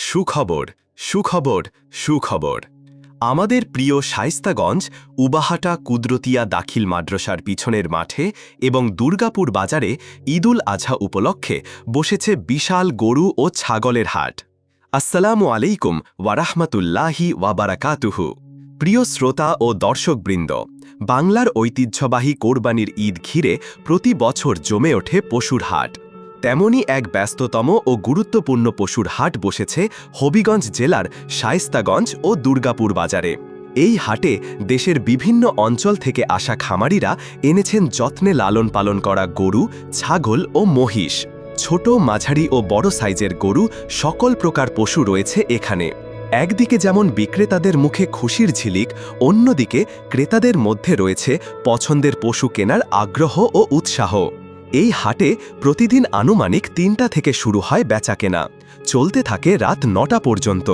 সুখবর সুখবর সুখবর আমাদের প্রিয় শায়েস্তাগঞ্জ উবাহাটা কুদরতিয়া দাখিল মাদ্রাসার পিছনের মাঠে এবং দুর্গাপুর বাজারে ঈদুল আজহা উপলক্ষে বসেছে বিশাল গরু ও ছাগলের হাট। আসসালামু আলাইকুম ওয়ারাহমাতুল্লাহি ওয়াবারাকাতুহু। প্রিয় শ্রোতা ও দর্শকবৃন্দ, বাংলার ঐতিহ্যবাহী কোরবানির ঈদ ঘিরে প্রতি বছর জমে ওঠে পশুর হাট। তেমনই এক ব্যস্ততম ও গুরুত্বপূর্ণ পশুর হাট বসেছে হবিগঞ্জ জেলার শায়েস্তাগঞ্জ ও দুর্গাপুর বাজারে। এই হাটে দেশের বিভিন্ন অঞ্চল থেকে আসা খামারিরা এনেছেন যত্নে লালন পালন করা গরু, ছাগল ও মহিষ। ছোট, মাঝারি ও বড় সাইজের গরু, সকল প্রকার পশু রয়েছে এখানে। একদিকে যেমন বিক্রেতাদের মুখে খুশির ঝিলিক, অন্যদিকে ক্রেতাদের মধ্যে রয়েছে পছন্দের পশু কেনার আগ্রহ ও উৎসাহ। এই হাটে প্রতিদিন আনুমানিক ৩টা থেকে শুরু হয় বেচাকেনা, চলতে থাকে রাত ৯টা পর্যন্ত।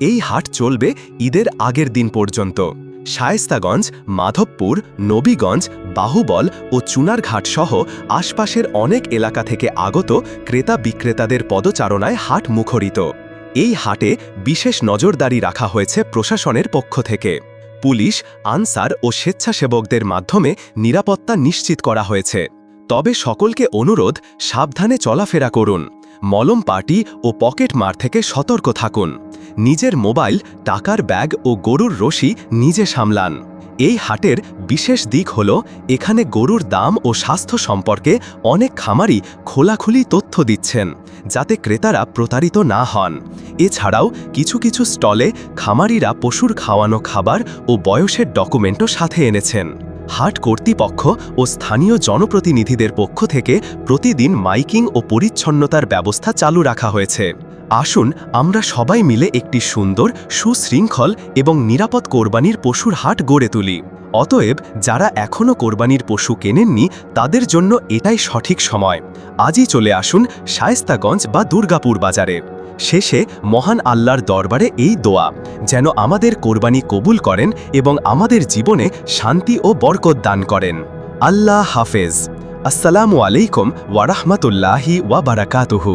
এই হাট চলবে ঈদের আগের দিন পর্যন্ত। শায়েস্তাগঞ্জ, মাধবপুর, নবীগঞ্জ, বাহুবল ও চুনারঘাট সহ আশপাশের অনেক এলাকা থেকে আগত ক্রেতা বিক্রেতাদের পদচারণায় হাট মুখরিত। এই হাটে বিশেষ নজরদারি রাখা হয়েছে প্রশাসনের পক্ষ থেকে। পুলিশ, আনসার ও স্বেচ্ছাসেবকদের মাধ্যমে নিরাপত্তা নিশ্চিত করা হয়েছে। তবে সকলকে অনুরোধ, সাবধানে চলাফেরা করুন। মলম পার্টি ও পকেট মার থেকে সতর্ক থাকুন। নিজের মোবাইল, টাকার ব্যাগ ও গরুর রশি নিজে সামলান। এই হাটের বিশেষ দিক হল এখানে গরুর দাম ও স্বাস্থ্য সম্পর্কে অনেক খামারি খোলাখুলি তথ্য দিচ্ছেন, যাতে ক্রেতারা প্রতারিত না হন। এছাড়াও কিছু কিছু স্টলে খামারিরা পশুর খাওয়ানো খাবার ও বয়সের ডকুমেন্টও সাথে এনেছেন। হাট কর্তৃপক্ষ ও স্থানীয় জনপ্রতিনিধিদের পক্ষ থেকে প্রতিদিন মাইকিং ও পরিচ্ছন্নতার ব্যবস্থা চালু রাখা হয়েছে। আসুন আমরা সবাই মিলে একটি সুন্দর, সুশৃঙ্খল এবং নিরাপদ কোরবানির পশুর হাট গড়ে তুলি। অতএব যারা এখনও কোরবানির পশু কেনেননি, তাদের জন্য এটাই সঠিক সময়। আজই চলে আসুন শায়েস্তাগঞ্জ বা দুর্গাপুর বাজারে। শেষে মহান আল্লাহর দরবারে এই দোয়া, যেন আমাদের কোরবানি কবুল করেন এবং আমাদের জীবনে শান্তি ও বরকত দান করেন। আল্লাহ হাফেজ। আসসালামু আলাইকুম ওয়ারাহমাতুল্লাহি ওয়াবারাকাতুহু।